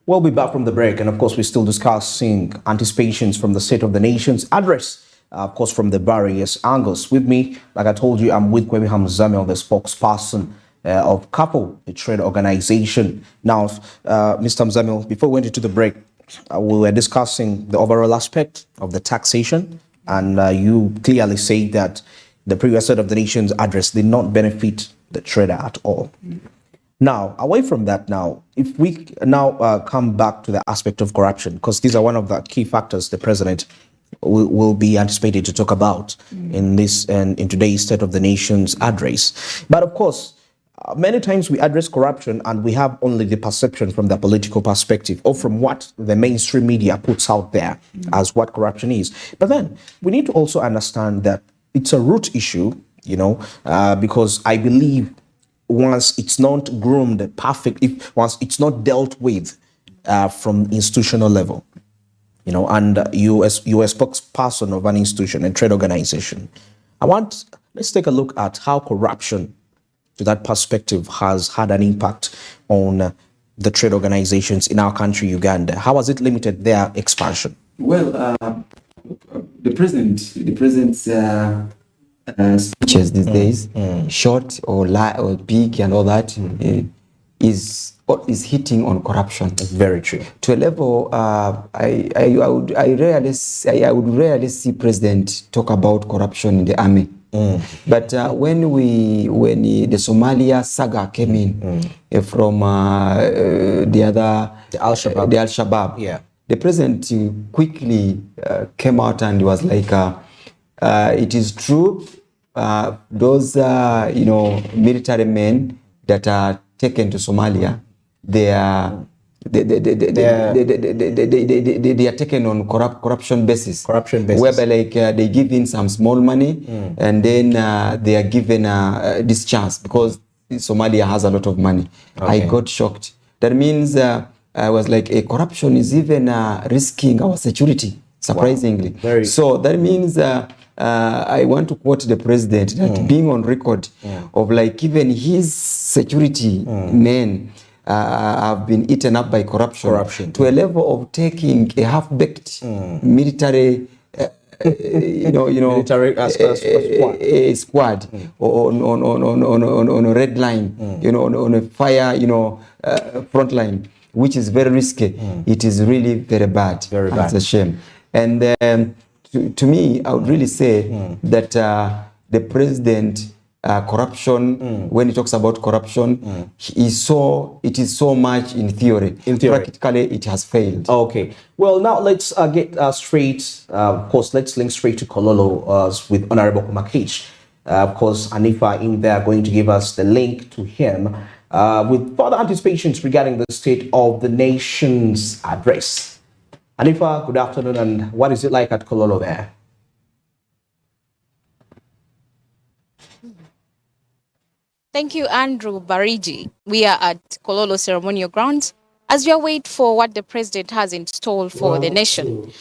We'll be back from the break, and of course, we're still discussing anticipations from the State of the Nation's address, of course, from the various angles. With me, like I told you, I'm with Kwame Hamzamel, the spokesperson of CAPO, a trade organization. Now, Mr. Hamzamel, before we went into the break, we were discussing the overall aspect of the taxation, and you clearly say that the previous State of the Nation's address did not benefit the trader at all. Now, away from that now, if we now come back to the aspect of corruption, because these are one of the key factors the president will be anticipated to talk about in this and in today's State of the Nation's address. But of course, many times we address corruption and we have only the perception from the political perspective or from what the mainstream media puts out there as what corruption is. But then we need to also understand that it's a root issue, because I believe once it's not groomed once it's not dealt with from institutional level, and you as a spokesperson of an institution and trade organization, let's take a look at how corruption to that perspective has had an impact on the trade organizations in our country, Uganda. How has it limited their expansion? Well, the president's speeches these days, short or big and all that, is hitting on corruption. That's very true. To a level, I would rarely see president talk about corruption in the army. But when the Somalia saga came in from the Al-Shabaab, yeah, the president quickly came out and was like, it is true, those military men that are taken to Somalia, they are taken on corruption basis. Whereby they give in some small money and then they are given this chance because Somalia has a lot of money. Okay. I got shocked. That means I was like, corruption is even risking our security, surprisingly. Wow. So that means I want to quote the president that being on record of like even his security men have been eaten up by corruption to a level of taking a half-baked military squad on a red line, on a fire, front line, which is very risky. It is really very bad. Very bad. It's a shame. And to me, I would really say that the president, corruption, when he talks about corruption, it is so much in theory. Practically, it has failed. Okay. Well, now let's get straight. Of course, let's link straight to Kololo with Honorable Kumakich. Of course, Anifa in there are going to give us the link to him with further anticipations regarding the State of the Nation's address. Anifa, good afternoon, and what is it like at Kololo there? Thank you, Andrew Barigi. We are at Kololo Ceremonial Grounds as we await for what the president has installed for the nation.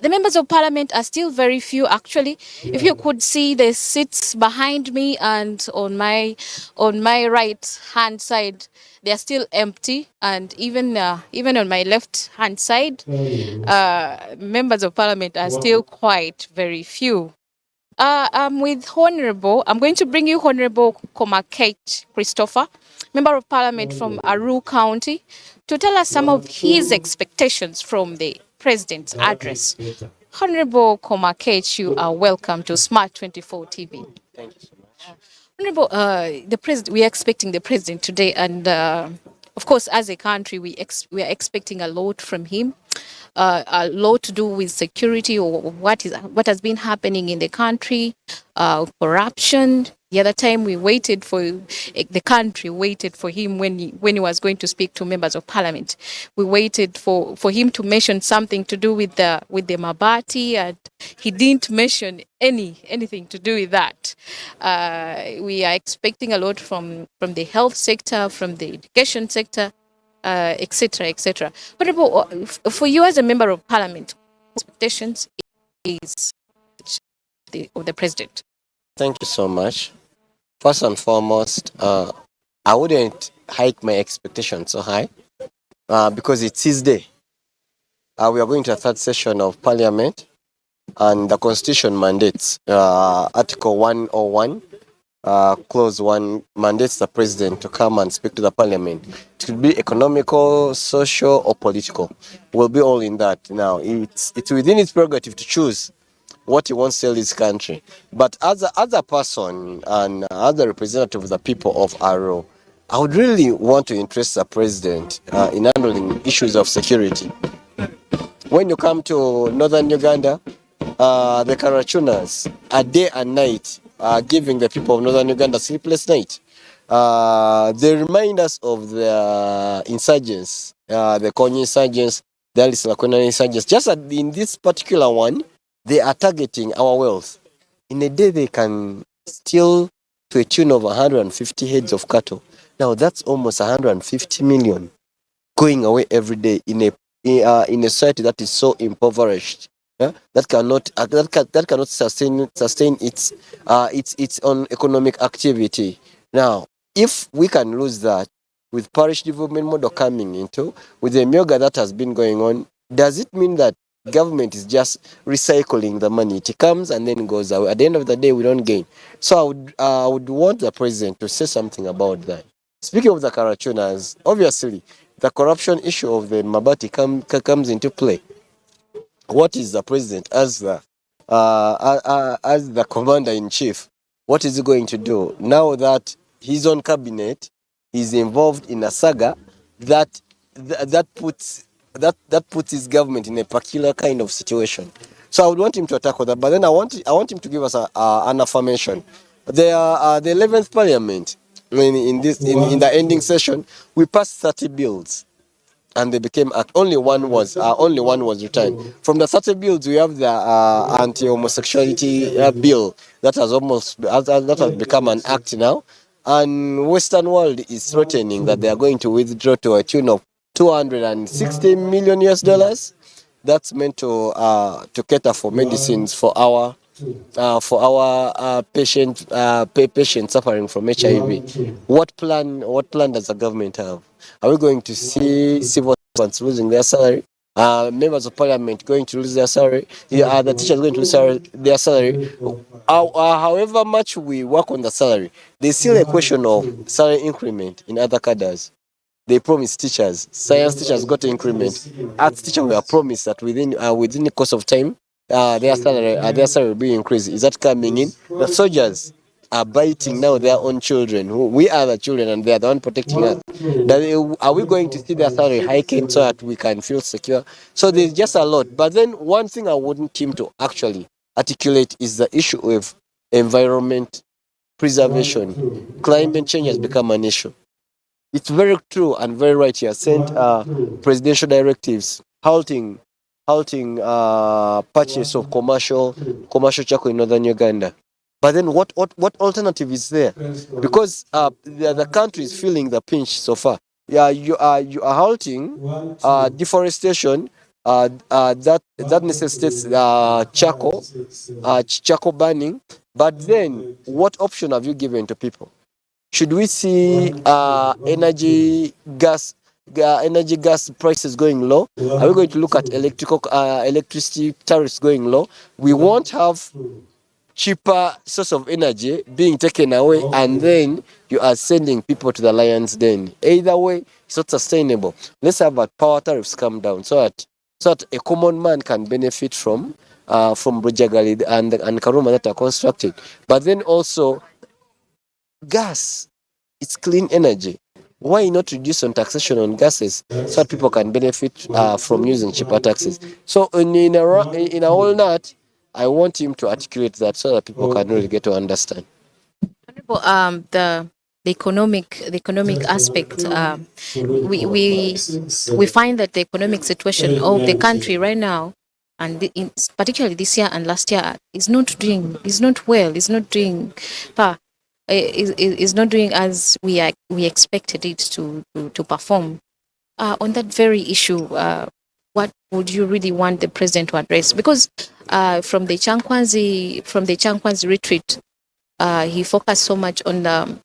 The members of parliament are still very few, actually. If you could see the seats behind me and on my right hand side, they are still empty, and even on my left hand side, members of parliament are still quite very few. I'm going to bring you Honorable Komakech Christopher, Member of Parliament from Aru County, to tell us some of his expectations from the President's address. Honorable Komakech, you are welcome to Smart 24 TV. Thank you so much. Honorable, we are expecting the President today, and of course, as a country, we are expecting a lot from him. A lot to do with security or what has been happening in the country, corruption. The other time the country waited for him when he was going to speak to members of parliament. We waited for him to mention something to do with the Mabati, and he didn't mention anything to do with that. We are expecting a lot from the health sector, from the education sector, etc., etc. But for you as a member of parliament, expectations is of the president. Thank you so much. First and foremost, I wouldn't hike my expectations so high because it's his day. We are going to a third session of Parliament, and the Constitution mandates Article 101. Clause 1 mandates the president to come and speak to the parliament. It could be economical, social, or political. We'll be all in that. Now, it's within its prerogative to choose what he wants to tell his country. But as a person and as a representative of the people of Aro, I would really want to interest the president in handling issues of security. When you come to northern Uganda, the Karachunas are day and night giving the people of northern Uganda sleepless night. They remind us of the insurgents, the Konyi insurgents, the Alice Lakona insurgents. Just in this particular one, they are targeting our wealth. In a day, they can steal to a tune of 150 heads of cattle. Now, that's almost 150 million going away every day in a society that is so impoverished. Yeah? That cannot sustain its own economic activity. Now, if we can lose that with parish development model coming into, with the myoga that has been going on, does it mean that government is just recycling the money? It comes and then goes away. At the end of the day, we don't gain. So I would want the president to say something about that. Speaking of the Karachunas, obviously, the corruption issue of the Mabati comes into play. What is the president as the commander-in-chief? What is he going to do now that his own cabinet is involved in a saga that puts his government in a peculiar kind of situation? So I would want him to tackle that, but then I want him to give us an affirmation. The 11th Parliament, in the ending session, we passed 30 bills. And they became only one was returned. From the 30 bills, we have the anti-homosexuality bill that has become an act now, and Western world is threatening that they are going to withdraw to a tune of $260 million US. That's meant to cater for medicines for our patients suffering from HIV. What plan does the government have? Are we going to see civil servants losing their salary? Members of parliament going to lose their salary? The teachers going to lose their salary? However much we work on the salary, there's still a question of salary increment in other cadres. They promised teachers. Science teachers got an increment. Arts teachers were promised that within the course of time, their salary will be increased. Is that coming in? The soldiers are biting now their own children. We are the children and they are the one protecting us. Are we going to see their salary hiking so that we can feel secure? So there's just a lot. But then one thing I wouldn't him to actually articulate is the issue of environment preservation. Climate change has become an issue. It's very true and very right. He has sent presidential directives halting purchase of commercial charcoal in northern Uganda. But then what alternative is there? Because the country is feeling the pinch so far. Yeah, you are halting deforestation that necessitates charcoal burning. But then what option have you given to people? Should we see energy gas prices going low? Are we going to look at electricity tariffs going low? We won't have cheaper source of energy being taken away, and then you are sending people to the lion's den. Either way, it's not sustainable. Let's have our power tariffs come down so that a common man can benefit from Bujagali and Karuma that are constructed. But then also, gas, it's clean energy. Why not reduce on taxation on gases so that people can benefit from using cheaper taxes? So in a whole nut, I want him to articulate that so that people can really get to understand. The economic aspect, we find that the economic situation of the country right now, and particularly this year and last year, is not doing as we expected it to perform. On that very issue, what would you really want the president to address? Because from the Chankwanzi retreat, he focused so much on the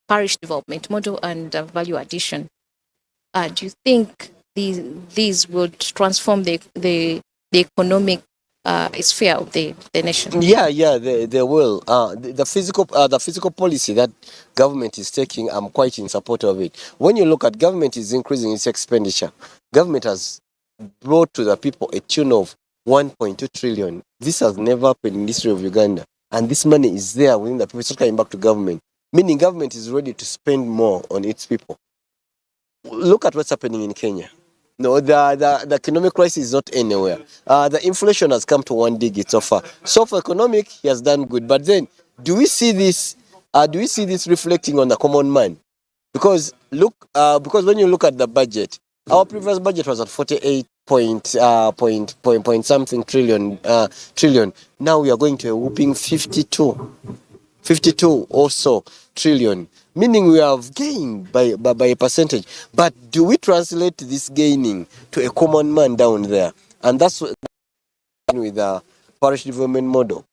parish development model and value addition. do you think these would transform the economic sphere of the nation? Yeah, they will. The physical policy that government is taking, I'm quite in support of it. When you look at government is increasing its expenditure, government has brought to the people a tune of 1.2 trillion. This has never happened in the history of Uganda, and this money is there within the people. It's not coming back to government, meaning government is ready to spend more on its people. Look at what's happening in Kenya. No, the economic crisis is not anywhere. The inflation has come to 1 digit so far. So for economic, he has done good. But then, do we see this? Do we see this reflecting on the common man? Because because when you look at the budget, our previous budget was at 48 point something trillion. Now we are going to a whooping 52 or so trillion, meaning we have gained by a percentage. But do we translate this gaining to a common man down there? And that's what with the parish development model.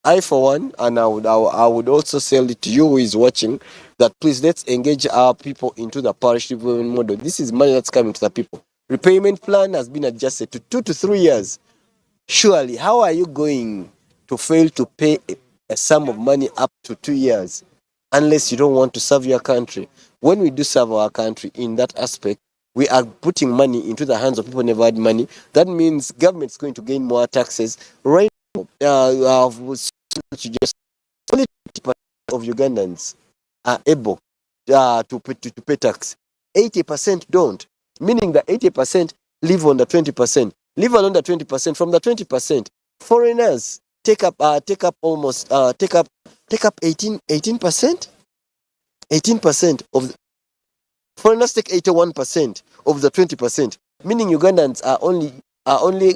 I, for one, and I would also sell it to you who is watching, that please let's engage our people into the parish development model. This is money that's coming to the people. Repayment plan has been adjusted to 2 to 3 years. Surely, how are you going to fail to pay a sum of money up to 2 years unless you don't want to serve your country? When we do serve our country in that aspect, we are putting money into the hands of people who never had money. That means government is going to gain more taxes. Right now, only 20% of Ugandans are able to pay tax. 80% don't, meaning that 80% live on the 20%. Live on the 20%. From the 20%, foreigners take up 18%. 18% of the, foreigners take 81% of the 20%, meaning Ugandans are only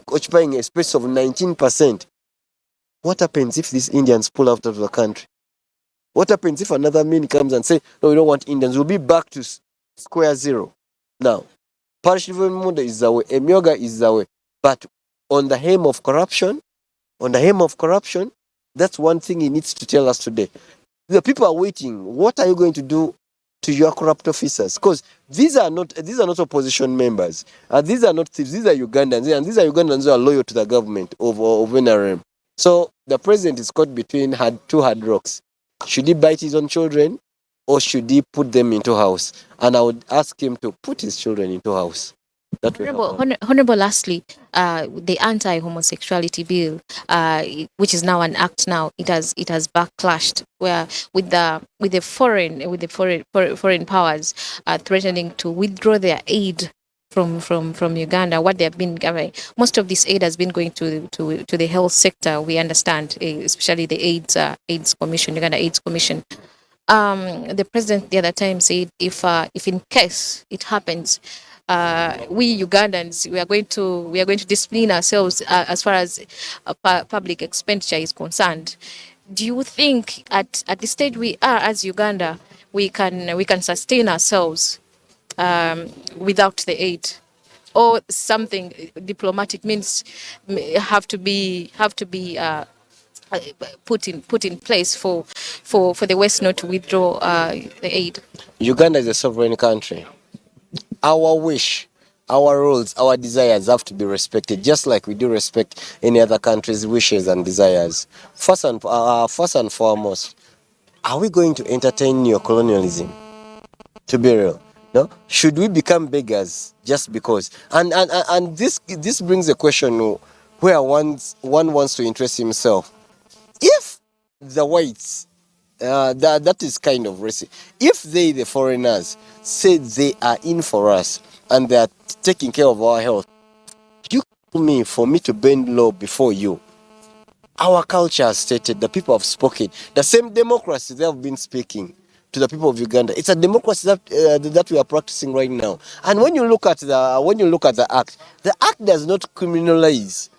occupying a space of 19%. What happens if these Indians pull out of the country? What happens if another man comes and say, no, we don't want Indians? We'll be back to square zero. Now, parish development model is the way, Emyoga is the way. But on the hem of corruption, that's one thing he needs to tell us today. The people are waiting. What are you going to do to your corrupt officers? Because these are not opposition members. These are not thieves. These are Ugandans, and these are Ugandans who are loyal to the government of NRM. So the president is caught between two hard rocks. Should he bite his own children, or should he put them into house? And I would ask him to put his children into house. Honorable, lastly, the anti-homosexuality bill, which is now an act now, it has backclashed where with the foreign powers threatening to withdraw their aid from Uganda. What they have been giving, most of this aid has been going to the health sector. We understand, especially the AIDS Commission, Uganda AIDS Commission. The president the other time said if in case it happens, we Ugandans we are going to discipline ourselves as far as public expenditure is concerned. Do you think at the stage we are as Uganda, we can sustain ourselves without the aid, or something diplomatic means have to be put in place for the West not to withdraw the aid? Uganda is a sovereign country. Our wish, our rules, our desires have to be respected, just like we do respect any other country's wishes and desires. First and foremost, are we going to entertain neocolonialism? To be real, no? Should we become beggars just because? And this brings a question where one wants to interest himself. If the whites, that is kind of racist. If they, the foreigners, say they are in for us and they are taking care of our health, you call me for me to bend low before you. Our culture has stated, the people have spoken. The same democracy they have been speaking to the people of Uganda. It's a democracy that we are practicing right now. And when you look at the act does not criminalize.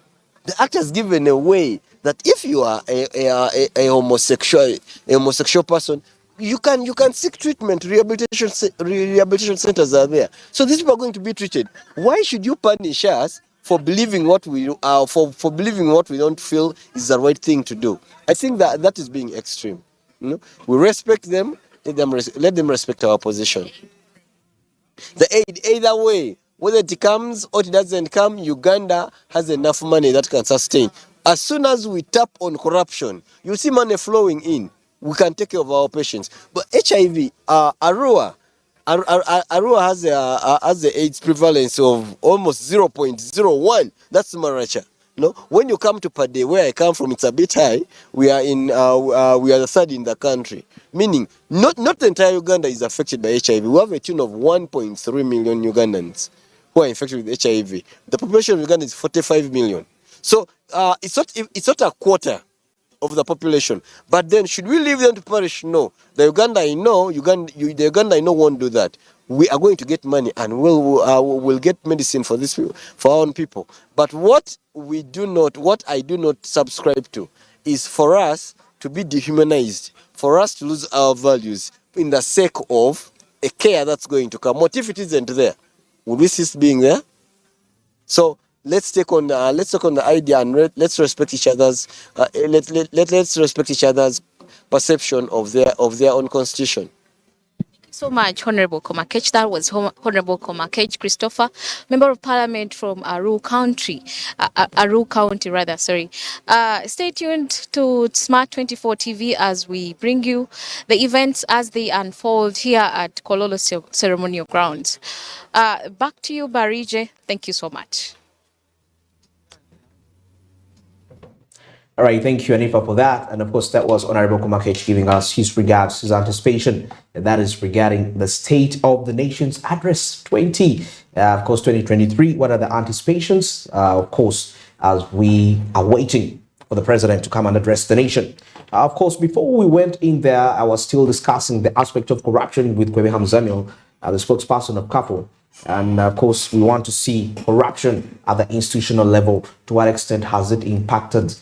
The act has given a way that if you are a homosexual person, you can seek treatment. Rehabilitation centers are there. So these people are going to be treated. Why should you punish us for believing what we for believing what we don't feel is the right thing to do? I think that is being extreme. You know? We respect them. Let them respect our position. The aid, either way, whether it comes or it doesn't come, Uganda has enough money that can sustain. As soon as we tap on corruption, you see money flowing in. We can take care of our patients. But HIV, Arua has the AIDS prevalence of almost 0.01. That's Maracha. No, when you come to Pade, where I come from, it's a bit high. We are the third in the country. Meaning, not the entire Uganda is affected by HIV. We have a tune of 1.3 million Ugandans who are infected with HIV. The population of Uganda is 45 million. So it's not a quarter of the population. But then, should we leave them to perish? No. The Uganda I know won't do that. We are going to get money and we'll get medicine for our own people. But what I do not subscribe to is for us to be dehumanized, for us to lose our values in the sake of a care that's going to come. What if it isn't there? Would we cease being there? So let's take on the idea and let's respect each other's let's respect each other's perception of their own constitution. So much, Honorable Komakech. That was Honorable Komakech Christopher, Member of Parliament from Aru County. Stay tuned to Smart 24 TV as we bring you the events as they unfold here at Kololo Ceremonial Grounds. Back to you, Barije. Thank you so much. All right, thank you, Anifa, for that. And of course, that was Honorable Komakech giving us his regards, his anticipation, and that is regarding the State of the Nation's Address 2023. What are the anticipations? Of course, as we are waiting for the president to come and address the nation. Of course, before we went in there, I was still discussing the aspect of corruption with Kwebe Hamzamil, the spokesperson of CAFO. And of course, we want to see corruption at the institutional level. To what extent has it impacted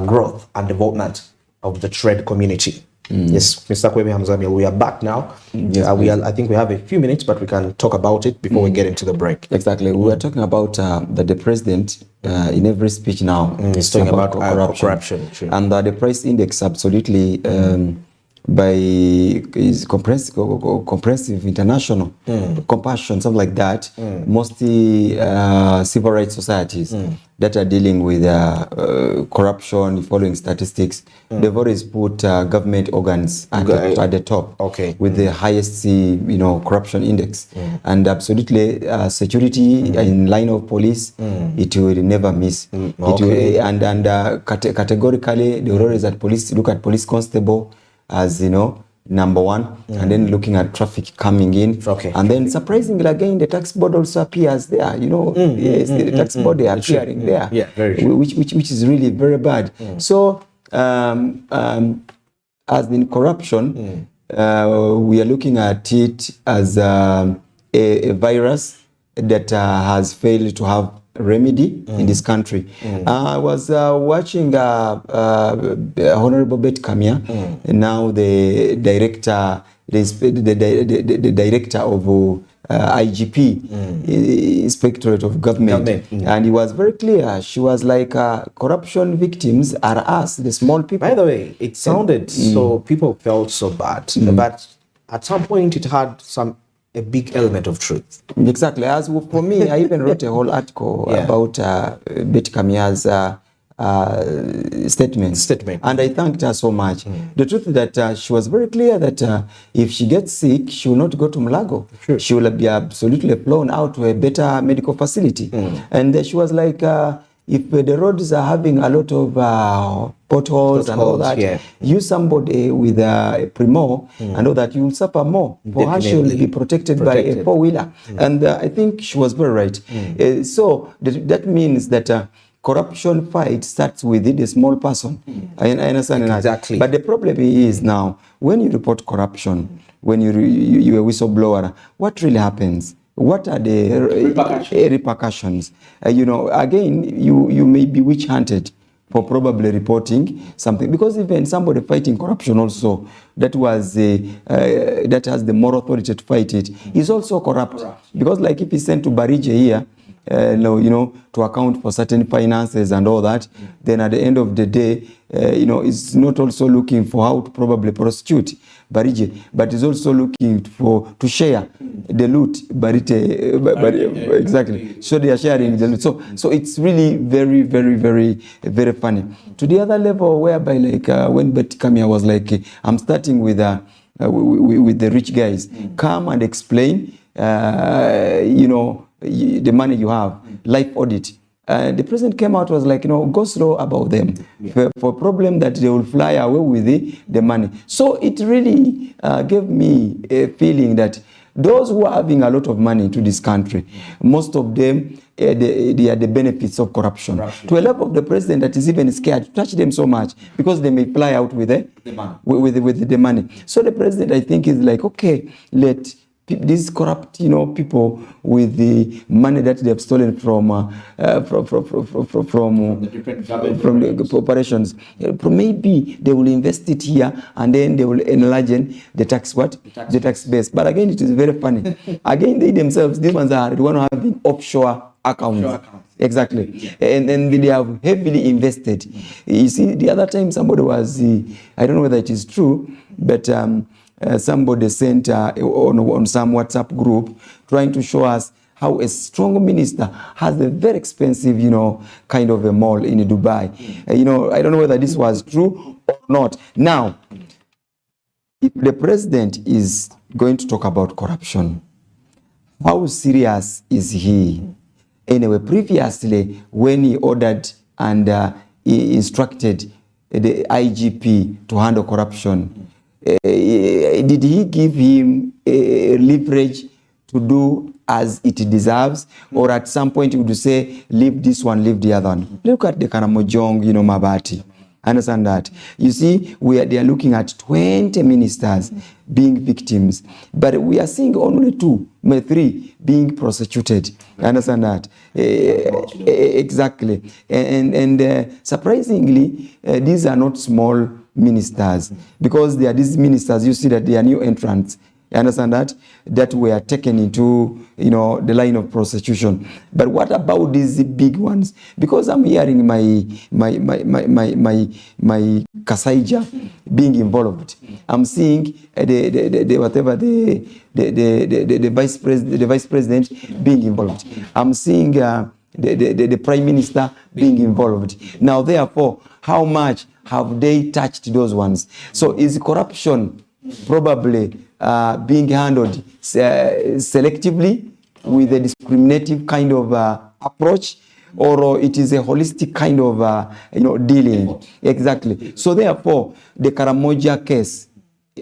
growth and development of the trade community? Yes, Mr. Kwebe Hamzamil, we are back now. Yes, I think we have a few minutes, but we can talk about it before we get into the break. Exactly. We were talking about that the president, in every speech now, is talking about corruption. And the price index, absolutely, by is comprehensive international compassion, something like that, mostly civil rights societies that are dealing with corruption, following statistics, they've always put government organs at the top, with the highest corruption index. And absolutely security in line of police, it will never miss. Categorically, they will always look at police constable as number one, and then looking at traffic coming in, and then surprisingly again the tax board also appears there. Yes, the tax board they are appearing there, very true. which is really very bad. So as in corruption, we are looking at it as a virus that has failed to have remedy in this country. I was watching Honorable Bet Kamia, now the director, the director of IGP, Inspectorate of Government, and he was very clear. She was like, corruption victims are us, the small people. By the way, it sounded so people felt so bad, but at some point it had a big element of truth. Exactly. As for me, I even wrote a whole article about Bet Kamia's statement. And I thanked her so much. The truth is that she was very clear that if she gets sick, she will not go to Mulago. Sure. She will be absolutely flown out to a better medical facility. And she was like, if the roads are having a lot of potholes and all that, use somebody with a Primo and all that, you will suffer more. For her, she will be protected by a four-wheeler. And I think she was very right. So that means that corruption fight starts within a small person. I understand. Exactly. But the problem is now, when you report corruption, when you're a whistleblower, what really happens? What are the repercussions? Again, you may be witch-hunted for probably reporting something, because even somebody fighting corruption also, that has the moral authority to fight it, is also corrupt. Because like if he's sent to Barije here, to account for certain finances and all that. Then at the end of the day, it's not also looking for how to probably prosecute Barije, but is also looking to share the loot. Exactly. So they are sharing the loot. So it's really very, very, very, very funny. To the other level, whereby when Betty Kamia was like, I'm starting with the rich guys, come and explain, the money you have, life audit. The president came out, was like, go slow about them. For problem that they will fly away with the money. So it really gave me a feeling that those who are having a lot of money to this country, most of them, they are the benefits of corruption. To a level of the president that is even scared to touch them so much because they may fly out with the money. So the president, I think, is like, okay, let these corrupt, people with the money that they have stolen from the corporations, maybe they will invest it here and then they will enlarge the tax the tax base. But again, it is very funny. Again, they themselves, these ones are the one having offshore accounts. Exactly. Yeah. And they have heavily invested. You see, the other time somebody was, I don't know whether it is true, but somebody sent on some WhatsApp group trying to show us how a strong minister has a very expensive, kind of a mall in Dubai. I don't know whether this was true or not. Now, if the president is going to talk about corruption, how serious is he? Anyway, previously, when he ordered and he instructed the IGP to handle corruption, did he give him a leverage to do as it deserves, or at some point you would say, leave this one, leave the other one? Look at the Karamojong, Mabati. Understand that? You see, they are looking at 20 ministers being victims, but we are seeing only 2, maybe 3 being prosecuted. Understand that? Exactly. And surprisingly, these are not small ministers, because they are these ministers, you see that they are new entrants. You understand that? That were taken into, the line of prostitution. But what about these big ones? Because I'm hearing my Kasaija being involved. I'm seeing the vice president being involved. I'm seeing the prime minister being involved. Now, therefore, how much have they touched those ones? So is corruption probably being handled selectively with a discriminative kind of approach, or it is a holistic kind of dealing? Exactly. So therefore, the Karamoja case,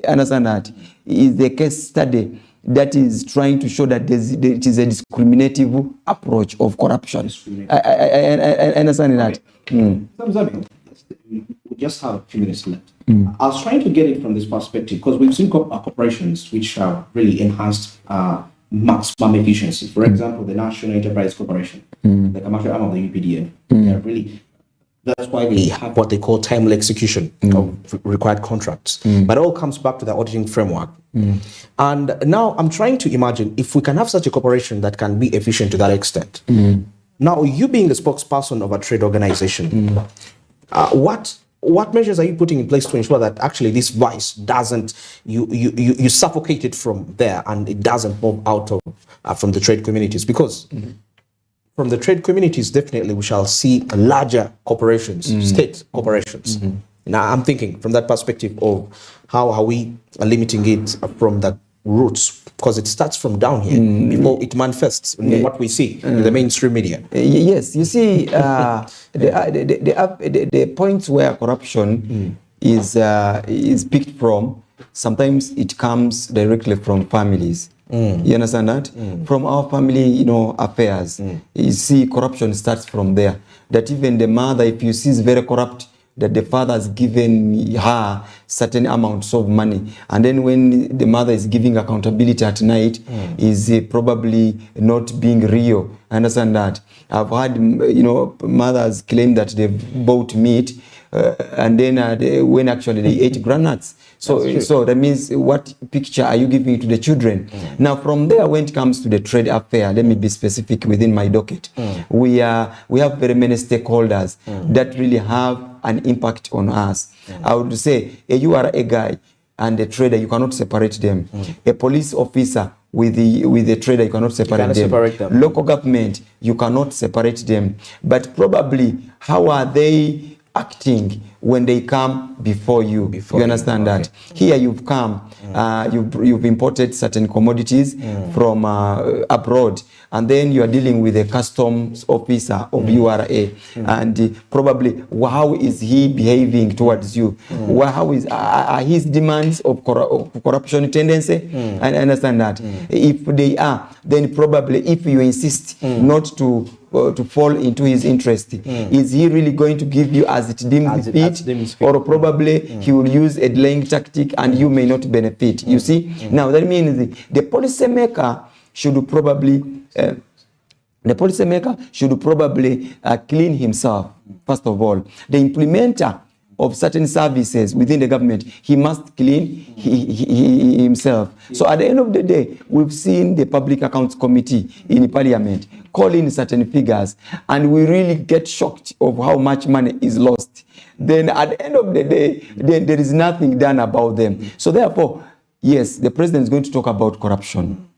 understand that, is the case study that is trying to show that it is a discriminative approach of corruption. I understand that. We just have a few minutes left. I was trying to get it from this perspective, because we've seen corporations which have really enhanced maximum efficiency. For example, the National Enterprise Corporation, the commercial arm of the UPDF. That's why they have what they call timely execution of required contracts. But it all comes back to the auditing framework. And now I'm trying to imagine if we can have such a corporation that can be efficient to that extent. Now, you being the spokesperson of a trade organization, what measures are you putting in place to ensure that actually this vice doesn't, you suffocate it from there and it doesn't move out of from the trade communities? Because from the trade communities, definitely we shall see larger corporations, state corporations. Now, I'm thinking from that perspective of how are we limiting it from the roots, because it starts from down here before it manifests in what we see in the mainstream media. Yes, you see, the points where corruption is picked from, sometimes it comes directly from families. You understand that? From our family, affairs. You see, corruption starts from there. That even the mother, if you see, is very corrupt, that the father has given her certain amounts of money, and then when the mother is giving accountability at night, is probably not being real. I understand that. I've had mothers claim that they've bought meat and then when actually they ate granuts. So that means what picture are you giving to the children? Now from there, when it comes to the trade affair, let me be specific within my docket. We have very many stakeholders that really have an impact on us. I would say you are a guy and a trader, you cannot separate them. A police officer with the trader, you cannot separate them. Local government, you cannot separate them. But probably, how are they acting when they come before you? You understand that? Here you've come, you've imported certain commodities from abroad, and then you are dealing with a customs officer of URA, and probably how is he behaving towards you? How are his demands of corruption tendency? I understand that. If they are, then probably if you insist not to fall into his interest, is he really going to give you as it deems fit, or probably he will use a delaying tactic and you may not benefit? You see, now that means the policymaker should probably clean himself. First of all, the implementer of certain services within the government, he must clean himself. So at the end of the day, we've seen the Public Accounts Committee in Parliament call in certain figures, and we really get shocked of how much money is lost. Then at the end of the day, then there is nothing done about them. So therefore, yes, the president is going to talk about corruption.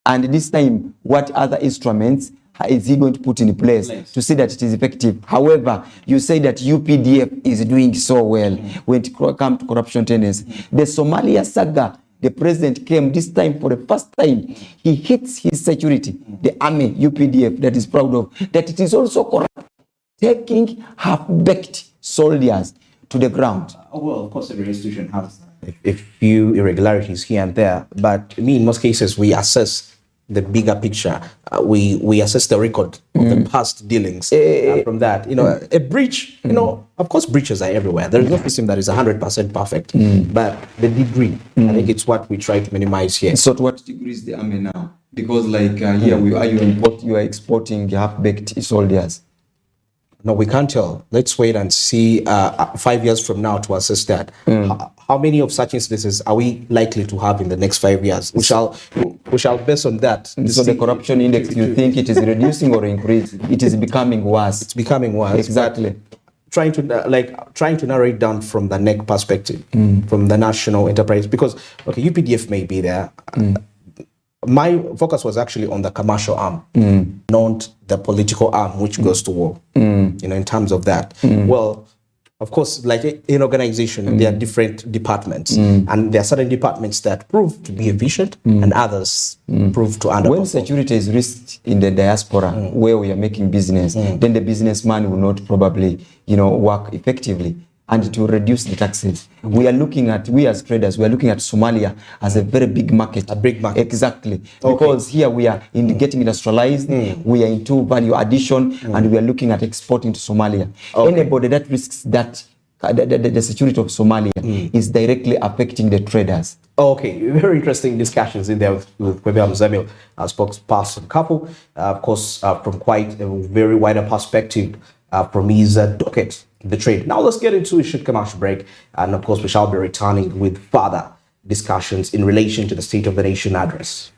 And this time, what other instruments is he going to put in place to see that it is effective? However, you say that UPDF is doing so well when it comes to corruption tendency. The Somalia saga, the president came this time for the first time. He hits his security, the army, UPDF, that is proud of, that it is also corrupt, taking half-baked soldiers to the ground. Well, of course, every institution has a few irregularities here and there, but in most cases, we assess the bigger picture. We assess the record of the past dealings. From that, a breach, of course, breaches are everywhere. There is no system that is 100% perfect, but the degree, I think it's what we try to minimize here. So to what degree is the army now? Because here you are exporting half-baked soldiers. No, we can't tell. Let's wait and see 5 years from now to assess that. How many of such instances are we likely to have in the next 5 years? We shall base on that. So the corruption index, you think it is reducing or increasing? It is becoming worse. It's becoming worse. Exactly. Trying to narrow it down from the NEC perspective, from the national enterprise, because UPDF may be there. My focus was actually on the commercial arm, not the political arm, which goes to war. In terms of that, well, of course, like in organization, there are different departments, and there are certain departments that prove to be efficient, and others prove to underperform. When security is risked in the diaspora, where we are making business, then the businessman will not probably, work effectively. And to reduce the taxes, we as traders, we are looking at Somalia as a very big market. A big market. Exactly. Because here we are getting industrialized, we are into value addition, and we are looking at exporting to Somalia. Anybody that risks that, the security of Somalia is directly affecting the traders. Okay, very interesting discussions in there with Kwebe Hamzamil, spokesperson couple, of course, from quite a very wider perspective from his docket, the trade. Now let's get into a short commercial break, and of course we shall be returning with further discussions in relation to the State of the Nation address.